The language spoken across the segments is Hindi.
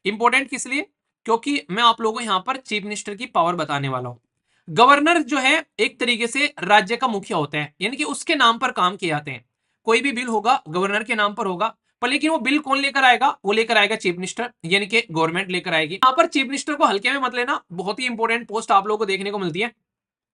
इंपॉर्टेंट किस लिए? क्योंकि मैं आप लोगों को यहां पर चीफ मिनिस्टर की पावर बताने वाला हूं। गवर्नर जो है एक तरीके से राज्य का मुखिया होता है, यानी कि उसके नाम पर काम किए जाते हैं। कोई भी बिल होगा गवर्नर के नाम पर होगा, पर लेकिन वो बिल कौन लेकर आएगा? वो लेकर आएगा चीफ मिनिस्टर, यानी कि गवर्नमेंट लेकर आएगी। यहाँ पर चीफ मिनिस्टर को हल्के में मत लेना, बहुत ही इंपॉर्टेंट पोस्ट आप लोगों को देखने को मिलती है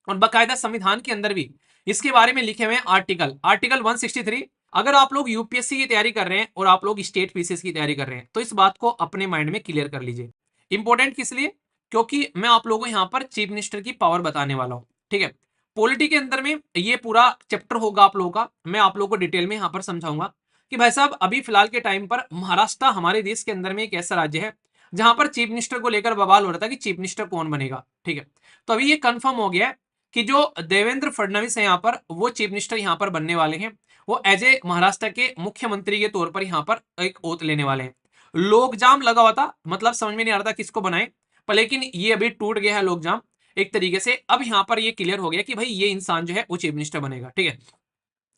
और बाकायदा संविधान के अंदर भी इसके बारे में लिखे हुए हैं आर्टिकल आर्टिकल 163। अगर आप लोग यूपीएससी की तैयारी कर रहे हैं और आप लोग स्टेट पीसीएस की तैयारी कर रहे हैं तो इस बात को अपने माइंड में क्लियर कर लीजिए। इंपॉर्टेंट किस लिए? क्योंकि मैं आप लोगों को यहाँ पर चीफ मिनिस्टर की पावर बताने वाला हूँ। ठीक है, पॉलिटी के अंदर में ये पूरा चैप्टर होगा आप लोगों का, मैं आप लोगों को डिटेल में यहाँ पर समझाऊंगा कि भाई साहब अभी फिलहाल के टाइम पर महाराष्ट्र हमारे देश के अंदर में एक ऐसा राज्य है जहां पर चीफ मिनिस्टर को लेकर बवाल हो रहा था कि चीफ मिनिस्टर कौन बनेगा। ठीक है, तो अभी ये कंफर्म हो गया है कि जो देवेंद्र फडणवीस है यहाँ पर वो चीफ मिनिस्टर यहाँ पर बनने वाले हैं। वो एज ए महाराष्ट्र के मुख्यमंत्री के तौर पर यहाँ पर एक ओथ लेने वाले हैं। लोकजाम लगा हुआ था, मतलब समझ में नहीं आ रहा था किसको बनाए, पर लेकिन ये अभी टूट गया है लोकजाम एक तरीके से। अब यहाँ पर ये क्लियर हो गया कि भाई ये इंसान जो है वो चीफ मिनिस्टर बनेगा। ठीक है,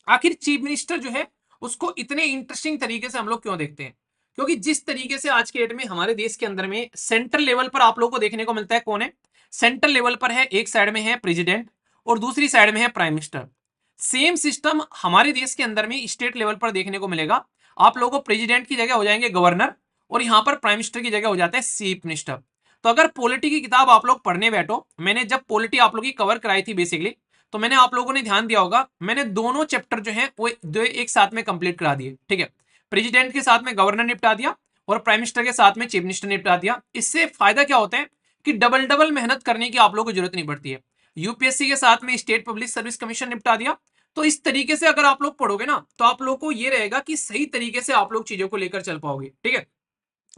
आखिर चीफ मिनिस्टर जो है उसको इतने इंटरेस्टिंग तरीके से हम लोग क्यों देखते हैं? क्योंकि जिस तरीके से आज के डेट में हमारे देश के अंदर में सेंट्रल लेवल पर आप लोग को देखने को मिलता है, कौन है सेंट्रल लेवल पर है? एक साइड में है प्रेसिडेंट और दूसरी साइड में है प्राइम मिनिस्टर। सेम सिस्टम हमारे देश के अंदर में स्टेट लेवल पर देखने को मिलेगा। आप लोगों को प्रेसिडेंट की जगह हो जाएंगे गवर्नर और यहां पर प्राइम मिनिस्टर की जगह हो जाता है चीफ मिनिस्टर। तो अगर पॉलिटी की किताब आप लोग पढ़ने बैठो, मैंने जब पॉलिटी आप लोग की कवर कराई थी बेसिकली, तो मैंने आप लोगों ने ध्यान दिया होगा मैंने दोनों चैप्टर जो है वो एक साथ में कंप्लीट करा दिए। ठीक है, प्रेसिडेंट के साथ में गवर्नर निपटा दिया और प्राइम मिनिस्टर के साथ में चीफ मिनिस्टर निपटा दिया। इससे फायदा क्या होता है कि डबल डबल मेहनत करने की आप लोगों को जरूरत नहीं पड़ती है। यूपीएससी के साथ में स्टेट पब्लिक सर्विस कमीशन निपटा दिया। तो इस तरीके से अगर आप लोग पढ़ोगे ना तो आप लोग को ये रहेगा कि सही तरीके से आप लोग चीजों को लेकर चल पाओगे। ठीक है,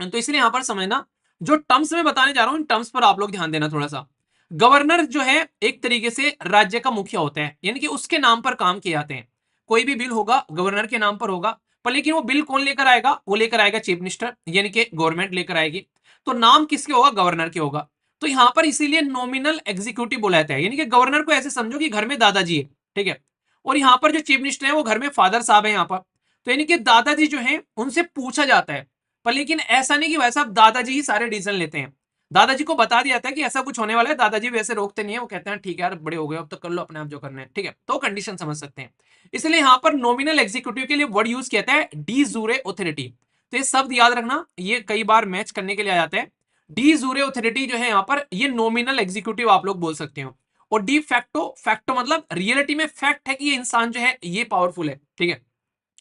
तो इसलिए यहां पर समझना, जो टर्म्स में बताने जा रहा हूं इन टर्म्स पर आप लोग ध्यान देना थोड़ा सा। गवर्नर जो है एक तरीके से राज्य का मुखिया होता है, यानी कि उसके नाम पर काम किए जाते हैं। कोई भी बिल होगा गवर्नर के नाम पर होगा, पर लेकिन वो बिल कौन लेकर आएगा? वो लेकर आएगा चीफ मिनिस्टर, यानी कि गवर्नमेंट लेकर आएगी। तो नाम किसके होगा? गवर्नर के होगा। तो यहां पर इसीलिए नॉमिनल एग्जीक्यूटिव बोला जाता है, यानी कि गवर्नर को ऐसे समझो कि घर में दादाजी है। ठीक है, और यहां पर जो चीफ मिनिस्टर है वो घर में फादर साहब है यहाँ पर। तो यानी कि दादाजी जो है उनसे पूछा जाता है, पर लेकिन ऐसा नहीं कि भाई साहब दादाजी ही सारे डिसीजन लेते हैं। दादाजी को बता दिया था कि ऐसा कुछ होने वाला है, दादाजी वैसे रोकते नहीं है, वो कहते हैं ठीक है यार बड़े हो गए अब तो कर लो अपने आप जो करना है। ठीक है, तो कंडीशन समझ सकते हैं। इसलिए यहां पर नॉमिनल एग्जीक्यूटिव के लिए वर्ड यूज किया है डी जूरे ऑथोरिटी। तो ये शब्द याद रखना, ये कई बार मैच करने के लिए आ जाता है। डी जूरे ऑथोरिटी जो है यहाँ पर ये नॉमिनल एग्जीक्यूटिव आप लोग बोल सकते हो। और डी फैक्टो, फैक्टो मतलब रियलिटी में फैक्ट है कि ये इंसान जो है ये पावरफुल है। ठीक है,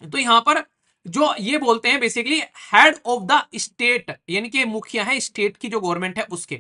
तो यहां पर जो ये बोलते हैं basically head of the state, यानी कि मुखिया है स्टेट की जो गवर्नमेंट है उसके।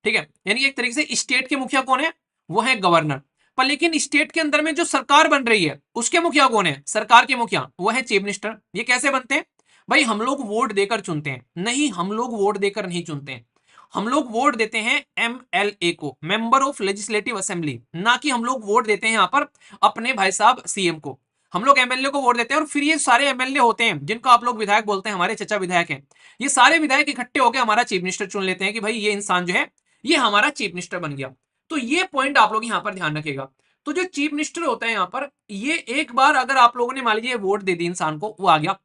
ठीक है, यानी कि एक तरीके से स्टेट के मुखिया कौन है? वो है गवर्नर। पर लेकिन स्टेट के अंदर में जो सरकार बन रही है उसके मुखिया कौन है? सरकार के मुखिया वो है चीफ मिनिस्टर। ये कैसे बनते हैं भाई? हम लोग वोट देकर चुनते हैं? नहीं, हम लोग वोट देकर नहीं चुनते हैं। हम लोग वोट देते हैं एमएलए को, मेंबर ऑफ लेजिस्लेटिव असेंबली, ना कि हम लोग वोट देते हैं यहाँ पर अपने भाई साहब सीएम को। हम लोग एमएलए को वोट देते हैं और फिर ये सारे एमएलए होते हैं जिनको आप लोग विधायक बोलते हैं, हमारे चचा विधायक हैं, ये सारे विधायक इकट्ठे होकर हमारा चीफ मिनिस्टर चुन लेते हैं कि भाई ये इंसान जो है ये हमारा चीफ मिनिस्टर बन गया। तो ये पॉइंट आप लोग यहाँ पर ध्यान रखेगा। तो जो चीफ मिनिस्टर होता है यहाँ पर, ये एक बार अगर आप लोगों ने मान लीजिए वोट दे दी इंसान को, वो आ गया,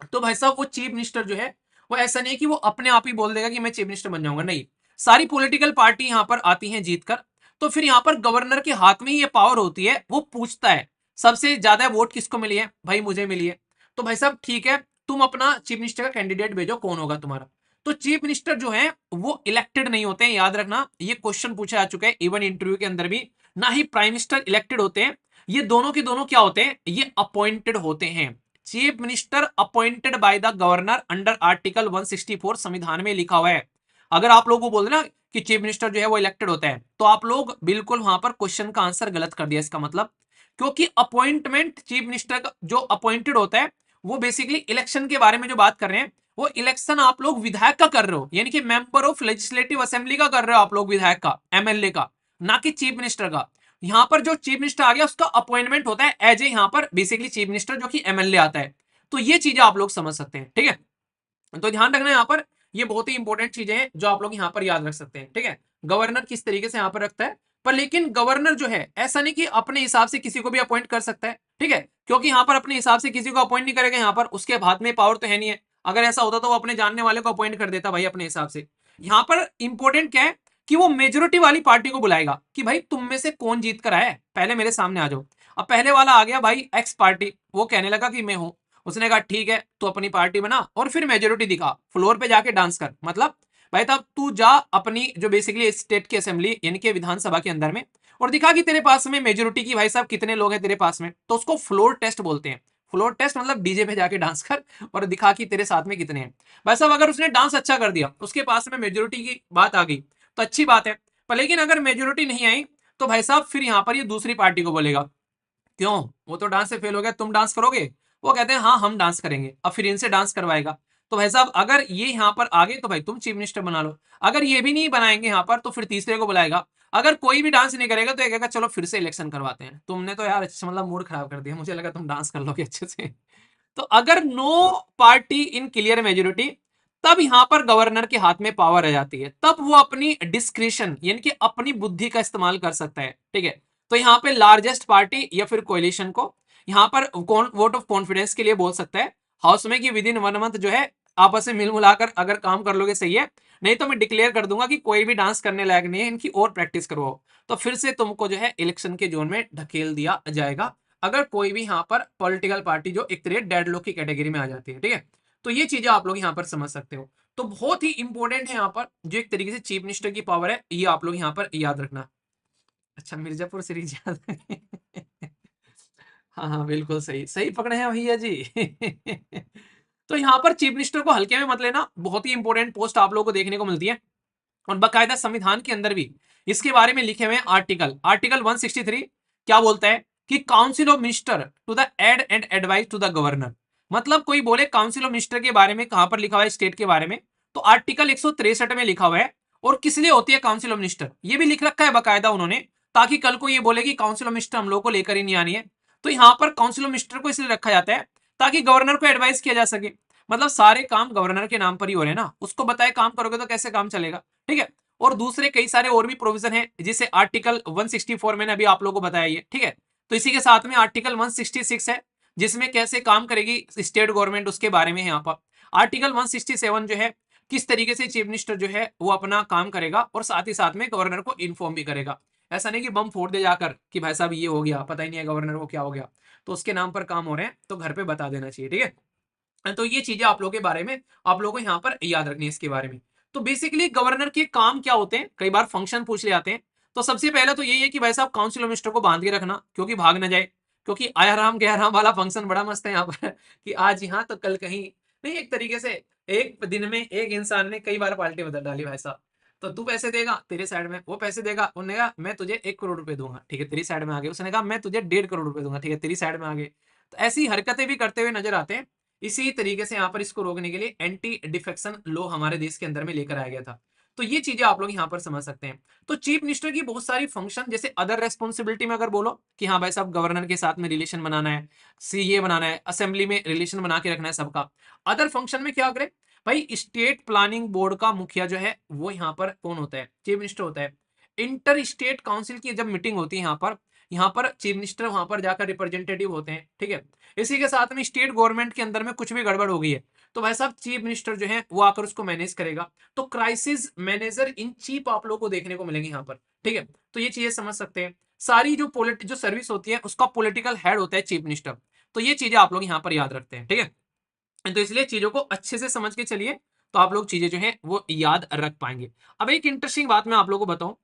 तो भाई साहब वो चीफ मिनिस्टर जो है वो ऐसा नहीं है कि वो अपने आप ही बोल देगा कि मैं चीफ मिनिस्टर बन जाऊंगा। नहीं, सारी पॉलिटिकल पार्टी यहां पर आती है जीतकर। तो फिर यहां पर गवर्नर के हाथ में ही ये पावर होती है, वो पूछता है सबसे ज्यादा वोट किसको मिली है? भाई मुझे मिली है। तो भाई साहब ठीक है, तुम अपना चीफ मिनिस्टर का कैंडिडेट भेजो, कौन होगा तुम्हारा? तो चीफ मिनिस्टर जो है वो इलेक्टेड नहीं होते हैं, याद रखना, ये क्वेश्चन पूछा जा चुका है इवन इंटरव्यू के अंदर भी। ना ही प्राइम मिनिस्टर इलेक्टेड होते हैं, ये दोनों के दोनों क्या होते हैं? ये अपॉइंटेड होते हैं। Chief minister appointed by the governor under article 164 संविधान में लिखा हुआ है। अगर आप लोगों को बोल देना कि चीफ मिनिस्टर जो है वो इलेक्टेड होता है, तो आप लोग बिल्कुल वहां पर क्वेश्चन का आंसर गलत कर दिया इसका मतलब। क्योंकि अपॉइंटमेंट चीफ मिनिस्टर का जो अपॉइंटेड होता है वो बेसिकली इलेक्शन के बारे में जो बात कर रहे हैं, वो इलेक्शन आप लोग विधायक का कर रहे हो, यानी कि मेंबर ऑफ लेजिस्लेटिव असेंबली का कर रहे हो आप लोग, विधायक का, एमएलए का, ना कि चीफ मिनिस्टर का। यहां पर जो चीफ मिनिस्टर आ गया उसका अपॉइंटमेंट होता है एज ए यहां पर बेसिकली चीफ मिनिस्टर जो कि एमएलए आता है। तो ये चीजें आप लोग समझ सकते हैं। ठीक है, तो ध्यान रखना यहाँ पर, ये बहुत ही इंपॉर्टेंट चीजें हैं जो आप लोग यहाँ पर याद रख सकते हैं। ठीक है, गवर्नर किस तरीके से यहाँ पर रखता है, पर लेकिन गवर्नर जो है ऐसा नहीं कि अपने हिसाब से किसी को भी अपॉइंट कर सकता है। ठीक है, क्योंकि यहाँ पर अपने हिसाब से किसी को अपॉइंट नहीं करेगा, यहाँ पर उसके हाथ में पावर तो है नहीं है। अगर ऐसा होता तो वो अपने जानने वाले को अपॉइंट कर देता भाई अपने हिसाब से। यहाँ पर इंपॉर्टेंट क्या है कि वो मेजोरिटी वाली पार्टी को बुलाएगा कि भाई तुम में से कौन जीत कर आया है, पहले मेरे सामने आ जाओ। अब पहले वाला आ गया भाई एक्स पार्टी, वो कहने लगा कि मैं हूं। उसने कहा ठीक है तो अपनी पार्टी बना और फिर मेजोरिटी दिखा, फ्लोर पे जाके डांस कर। मतलब भाई तब तू जा अपनी जो बेसिकली स्टेट की असेंबली यानी कि विधानसभा के अंदर में, और दिखा कि तेरे पास में मेजोरिटी की भाई साहब कितने लोग हैं तेरे पास में। तो उसको फ्लोर टेस्ट बोलते हैं। फ्लोर टेस्ट मतलब डीजे पे जाके डांस कर और दिखा कि तेरे साथ में कितने हैं। भाई साहब अगर उसने डांस अच्छा कर दिया, उसके पास में मेजोरिटी की बात आ गई तो अच्छी बात है। पर लेकिन अगर मेजोरिटी नहीं आई तो भाई साहब फिर यहां पर ये दूसरी पार्टी को बोलेगा क्यों, वो तो डांस से फेल हो गया, तुम डांस करोगे। वो कहते हैं हाँ हम डांस करेंगे। अब फिर इनसे डांस करवाएगा। तो भाई साहब अगर ये यहाँ पर आगे तो भाई तुम चीफ मिनिस्टर बना लो। अगर ये भी नहीं बनाएंगे यहाँ पर तो फिर तीसरे को बुलाएगा। अगर कोई भी डांस नहीं करेगा तो ये कहेगा चलो फिर से इलेक्शन करवाते हैं। तुमने तो यार अच्छा मतलब मूड खराब कर दिया, मुझे लगा तुम डांस कर लोगे अच्छे से। तो अगर no party in clear majority, तब यहां पर गवर्नर के हाथ में पावर आ जाती है। तब वो अपनी डिस्क्रिशन यानी कि अपनी बुद्धि का इस्तेमाल कर सकता है। ठीक है, तो यहाँ पे लार्जेस्ट पार्टी या फिर कोalition को यहाँ पर वोट ऑफ कॉन्फिडेंस के लिए बोल सकता है हाउस में कि विद इन 1 मंथ जो है आपस में मिल मिलाकर अगर काम कर लोगे सही है, नहीं तो मैं डिक्लेयर कर दूंगा कि कोई भी डांस करने लायक नहीं है, इनकी और प्रैक्टिस करवाओ। तो फिर से तुमको जो है इलेक्शन के जोन में ढकेल दिया जाएगा अगर कोई भी यहाँ पर पॉलिटिकल पार्टी जो एक तरह डेड लॉक की कैटेगरी में आ जाती है। ठीक है, तो ये चीजें आप लोग यहाँ पर समझ सकते हो। तो बहुत ही इंपॉर्टेंट है यहाँ पर जो एक तरीके से चीफ मिनिस्टर की पावर है, ये आप लोग यहाँ पर याद रखना। अच्छा मिर्जापुर सीरीज याद है। हाँ हाँ बिल्कुल सही सही पकड़े हैं भैया जी। तो यहाँ पर चीफ मिनिस्टर को हल्के में मत लेना, बहुत ही इंपॉर्टेंट पोस्ट आप लोगों को देखने को मिलती है। और बाकायदा संविधान के अंदर भी इसके बारे में लिखे हुए आर्टिकल आर्टिकल 163 क्या बोलता है कि council of minister to the aid and advice to the governor. मतलब कोई बोले काउंसिल ऑफ मिनिस्टर के बारे में कहां पर लिखा हुआ है स्टेट के बारे में, तो आर्टिकल 163 में लिखा हुआ है। और किस लिए होती है काउंसिल ऑफ मिनिस्टर ये भी लिख रखा है बाकायदा उन्होंने, ताकि कल को ये बोले कि काउंसिल ऑफ मिनिस्टर हम लोग को लेकर ही नहीं आनी है। तो यहां पर काउंसिल ऑफ मिनिस्टर को इसलिए रखा जाता है ताकि गवर्नर को एडवाइस किया जा सके। मतलब सारे काम गवर्नर के नाम पर ही हो रहे हैं ना, उसको बताए काम करोगे तो कैसे काम चलेगा। ठीक है, और दूसरे कई सारे और भी प्रोविजन है जिसे आर्टिकल 164 मैंने अभी आप लोगों को बताया ये। ठीक है, तो इसी के साथ में आर्टिकल 166 है जिसमें कैसे काम करेगी स्टेट गवर्नमेंट उसके बारे में है यहाँ पर। आर्टिकल 167 जो है किस तरीके से चीफ मिनिस्टर जो है वो अपना काम करेगा और साथ ही साथ में गवर्नर को इन्फॉर्म भी करेगा। ऐसा नहीं कि बम फोड़ दे जाकर कि भाई साहब ये हो गया पता ही नहीं है गवर्नर को क्या हो गया, तो उसके नाम पर काम हो रहे हैं तो घर पे बता देना चाहिए। ठीक है, तो ये चीजें आप लोगों के बारे में आप लोगों को यहाँ पर याद रखनी है इसके बारे में। तो बेसिकली गवर्नर के काम क्या होते हैं, कई बार फंक्शन पूछ ले आते हैं। तो सबसे पहले तो यही है कि भाई साहब काउंसिल ऑफ मिनिस्टर को बांध के रखना क्योंकि भाग ना जाए। क्योंकि आया राम गया राम वाला फंक्शन बड़ा मस्त है यहाँ पर कि आज यहाँ तो कल कहीं नहीं, एक तरीके से एक दिन में एक इंसान ने कई बार पार्टी बदल डाली भाई साहब। तो तू पैसे देगा तेरे साइड में, वो पैसे देगा, उन्होंने कहा मैं तुझे 1 करोड़ रुपए दूंगा, ठीक है तेरी साइड में आ गए। उसने कहा मैं तुझे 1.5 करोड़ रुपए दूंगा, ठीक है तेरी साइड में आ गए। तो ऐसी हरकतें भी करते हुए नजर आते हैं। इसी तरीके से यहाँ पर इसको रोकने के लिए एंटी डिफेक्शन लॉ हमारे देश के अंदर में लेकर आया गया था। तो ये चीजें आप लोग यहाँ पर समझ सकते हैं। तो चीफ मिनिस्टर की बहुत सारी फंक्शन जैसे अदर रेस्पॉन्सिबिलिटी में अगर बोलो कि हाँ भाई साहब गवर्नर के साथ में रिलेशन बनाना है, सीए बनाना है, असेंबली में रिलेशन बना के रखना है सबका। अदर फंक्शन में क्या करे भाई, स्टेट प्लानिंग बोर्ड का मुखिया जो है वो यहाँ पर कौन होता है, चीफ मिनिस्टर होता है। इंटर स्टेट काउंसिल की जब मीटिंग होती है यहाँ पर चीफ मिनिस्टर वहां पर जाकर रिप्रेजेंटेटिव होते हैं। ठीक है, इसी के साथ में स्टेट गवर्नमेंट के अंदर में कुछ भी गड़बड़ हो गई है तो भाई साहब चीफ मिनिस्टर जो है वो आकर उसको मैनेज करेगा। तो क्राइसिस मैनेजर इन चीफ आप लोगों को देखने को मिलेंगे यहाँ पर। ठीक है, तो ये चीजें समझ सकते हैं। सारी जो सर्विस होती है उसका पॉलिटिकल हेड होता है चीफ मिनिस्टर। तो ये चीजें आप लोग यहाँ पर याद रखते हैं। ठीक है, तो इसलिए चीजों को अच्छे से समझ के चलिए तो आप लोग चीजें जो है वो याद रख पाएंगे। अब एक इंटरेस्टिंग बात मैं आप लोगों को बताऊं,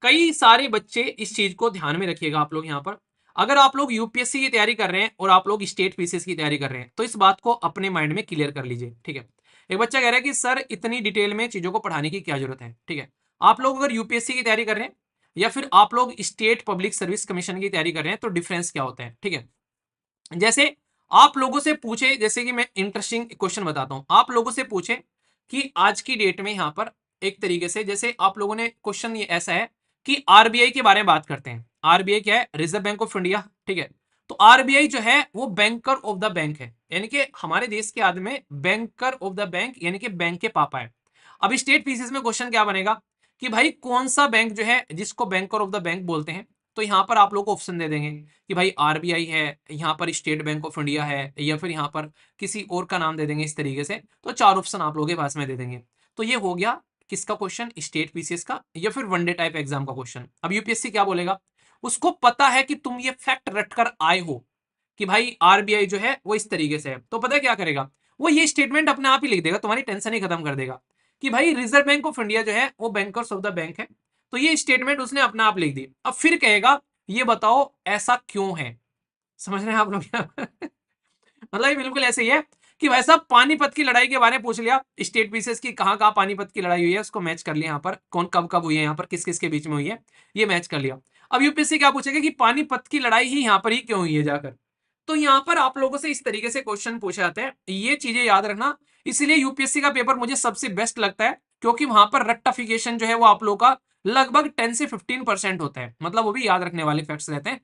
कई सारे बच्चे इस चीज को ध्यान में रखिएगा आप लोग यहाँ पर। अगर आप लोग यूपीएससी की तैयारी कर रहे हैं और आप लोग स्टेट पीसीएस की तैयारी कर रहे हैं तो इस बात को अपने माइंड में क्लियर कर लीजिए। ठीक है, एक बच्चा कह रहा है कि सर इतनी डिटेल में चीजों को पढ़ाने की क्या जरूरत है। ठीक है, आप लोग अगर यूपीएससी की तैयारी कर रहे हैं या फिर आप लोग स्टेट पब्लिक सर्विस कमीशन की तैयारी कर रहे हैं तो डिफरेंस क्या होता है। ठीक है, जैसे आप लोगों से पूछे, जैसे कि मैं इंटरेस्टिंग क्वेश्चन बताता हूं, आप लोगों से पूछे कि आज की डेट में यहां पर एक तरीके से जैसे आप लोगों ने क्वेश्चन ये ऐसा है कि आरबीआई के बारे में बात करते हैं। आरबीआई क्या है, रिजर्व बैंक ऑफ इंडिया। ठीक है, तो आरबीआई जो है वो बैंकर ऑफ द बैंक है, यानी कि हमारे देश के आदमी में बैंकर ऑफ द बैंक यानी कि बैंक के पापा है। अब स्टेट पीसीएस में क्वेश्चन क्या बनेगा कि भाई कौन सा बैंक जो है जिसको बैंकर ऑफ द बैंक बोलते हैं, तो यहाँ पर आप लोग को ऑप्शन दे देंगे कि भाई आरबीआई है, यहाँ पर स्टेट बैंक ऑफ इंडिया है, या फिर यहाँ पर किसी और का नाम दे देंगे इस तरीके से। तो 4 ऑप्शन आप लोगों के पास में दे देंगे। तो ये हो गया किसका क्वेश्चन, स्टेट पीसीएस का या फिर वनडे टाइप एग्जाम का क्वेश्चन। अब यूपीएससी क्या बोलेगा, उसको पता है कि तुम ये फैक्ट रट कर आए हो कि भाई आरबीआई जो है वो इस तरीके से है, तो पता है क्या करेगा, वो ये स्टेटमेंट अपने आप ही लिख देगा, तुम्हारी टेंशन ही खत्म कर देगा कि भाई रिजर्व बैंक ऑफ इंडिया जो है वो बैंकर्स ऑफ द बैंक है। तो ये स्टेटमेंट उसने अपने आप लिख दी। अब फिर कहेगा ये बताओ ऐसा क्यों है। समझ रहे हैं आप लोग मतलब ये बिल्कुल ऐसे ही है कि भाई साहब पानीपत की लड़ाई के बारे में पूछ लिया, स्टेट पीसेस की कहां कहां पानीपत की लड़ाई हुई है उसको मैच कर लिया, यहाँ पर कौन कब कब हुई है, यहाँ पर किस किस के बीच में हुई है, ये मैच कर लिया। अब यूपीएससी क्या पूछेगा कि पानीपत की लड़ाई ही यहाँ पर ही क्यों हुई है जाकर। तो यहाँ पर आप लोगों से इस तरीके से क्वेश्चन पूछे जाते हैं, ये चीजें याद रखना। इसलिए यूपीएससी का पेपर मुझे सबसे बेस्ट लगता है, क्योंकि वहां पर रट्टाफिकेशन जो है वो आप लोगों का लगभग 10 से 15% होता है, मतलब वो भी याद रखने वाले फैक्ट्स रहते हैं।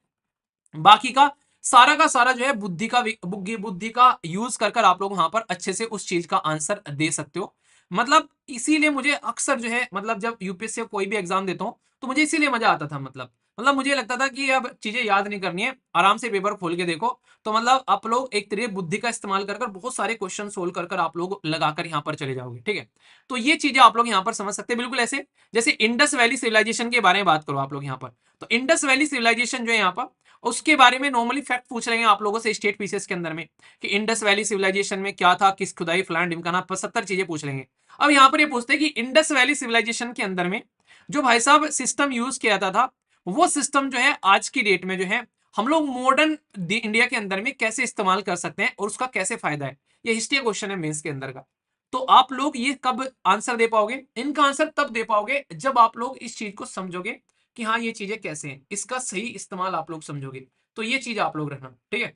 बाकी का सारा जो है बुद्धि का यूज कर कर आप लोग वहां पर अच्छे से उस चीज का आंसर दे सकते हो। मतलब इसीलिए मुझे अक्सर जो है, मतलब जब यूपीएससी कोई भी एग्जाम देता हूँ तो मुझे इसीलिए मजा आता था। मतलब मुझे लगता था कि अब चीजें याद नहीं करनी है, आराम से पेपर खोल के देखो। तो मतलब आप लोग एक तरीके बुद्धि का इस्तेमाल कर बहुत सारे क्वेश्चन सोल्व कर आप लोग लगाकर यहाँ पर चले जाओगे। ठीक है, तो ये चीजें आप लोग यहाँ पर समझ सकते हैं बिल्कुल ऐसे। जैसे इंडस वैली सिविलाइजेशन के बारे में बात करो आप लोग यहाँ पर, तो इंडस वैली सिविलाइजेशन जो है यहाँ पर उसके बारे में नॉर्मली फैक्ट पूछ रहे हैं आप लोगों से स्टेट पीसेस के अंदर में कि इंडस वैली सिविलाइजेशन में क्या था, किस खुदाई फलान ढिमकाना, 70 चीजें पूछ लेंगे। अब यहाँ पर ये पूछते हैं कि इंडस वैली सिविलाइजेशन के अंदर में जो भाई साहब सिस्टम यूज किया जाता था, वो सिस्टम जो है आज की डेट में जो है हम लोग मॉडर्न इंडिया के अंदर में कैसे इस्तेमाल कर सकते हैं और उसका कैसे फायदा है। ये हिस्ट्री क्वेश्चन है मेंस के अंदर का। तो आप लोग ये कब आंसर दे पाओगे, इनका आंसर तब दे पाओगे जब आप लोग इस चीज को समझोगे कि हाँ ये चीजें कैसे हैं, इसका सही इस्तेमाल आप लोग समझोगे। तो ये चीज आप लोग रखना, ठीक है।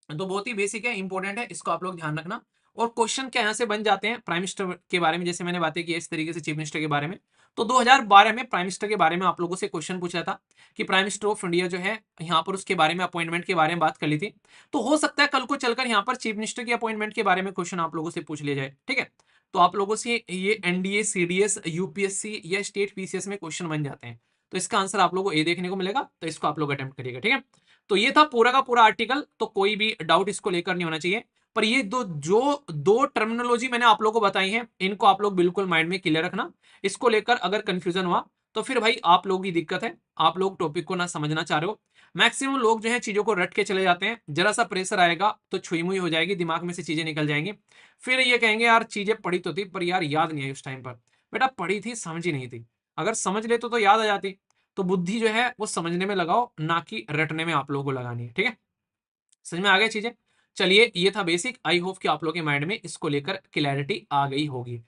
तो बहुत ही बेसिक है, इंपॉर्टेंट है, इसको आप लोग ध्यान रखना। और क्वेश्चन क्या यहाँ से बन जाते हैं प्राइम मिनिस्टर के बारे में, जैसे मैंने बातें की इस तरीके से चीफ मिनिस्टर के बारे में। तो 2012 में प्राइम मिनिस्टर के बारे में आप लोगों से क्वेश्चन पूछा था कि प्राइम मिनिस्टर ऑफ इंडिया जो है यहाँ पर उसके बारे में अपॉइंटमेंट के बारे में बात कर ली थी। तो हो सकता है कल को चलकर यहाँ पर चीफ मिनिस्टर की अपॉइंटमेंट के बारे में क्वेश्चन आप लोगों से पूछ लिया जाए। ठीक है, तो आप लोगों से ये एनडीए, सीडीएस, यूपीएससी या स्टेट पीसीएस में क्वेश्चन बन जाते हैं। तो इसका आंसर आप लोगों को ए देखने को मिलेगा, तो इसको आप लोग अटेम्प्ट करिएगा। ठीक है, तो ये था पूरा का पूरा आर्टिकल, तो कोई भी डाउट इसको लेकर नहीं होना चाहिए। पर ये दो टर्मिनोलॉजी मैंने आप लोगों को बताई है, इनको आप लोग बिल्कुल माइंड में क्लियर रखना। इसको लेकर अगर कंफ्यूजन हुआ तो फिर भाई आप लोगों की दिक्कत है, आप लोग टॉपिक को ना समझना चाह रहे हो। मैक्सिमम लोग जो है चीजों को रट के चले जाते हैं, जरा सा प्रेशर आएगा तो छुई मुई हो जाएगी, दिमाग में से चीजें निकल जाएंगी। फिर ये कहेंगे यार चीजें पढ़ी तो थी पर यार याद नहीं आई उस टाइम पर। बेटा पढ़ी थी, समझी नहीं थी, अगर समझ ले तो याद आ जाती। तो बुद्धि जो है वो समझने में लगाओ, ना कि रटने में आप लोगों को लगानी है। ठीक है, समझ में आ गई चीजें। चलिए ये था बेसिक, आई होप कि आप लोगों के माइंड में इसको लेकर क्लैरिटी आ गई होगी।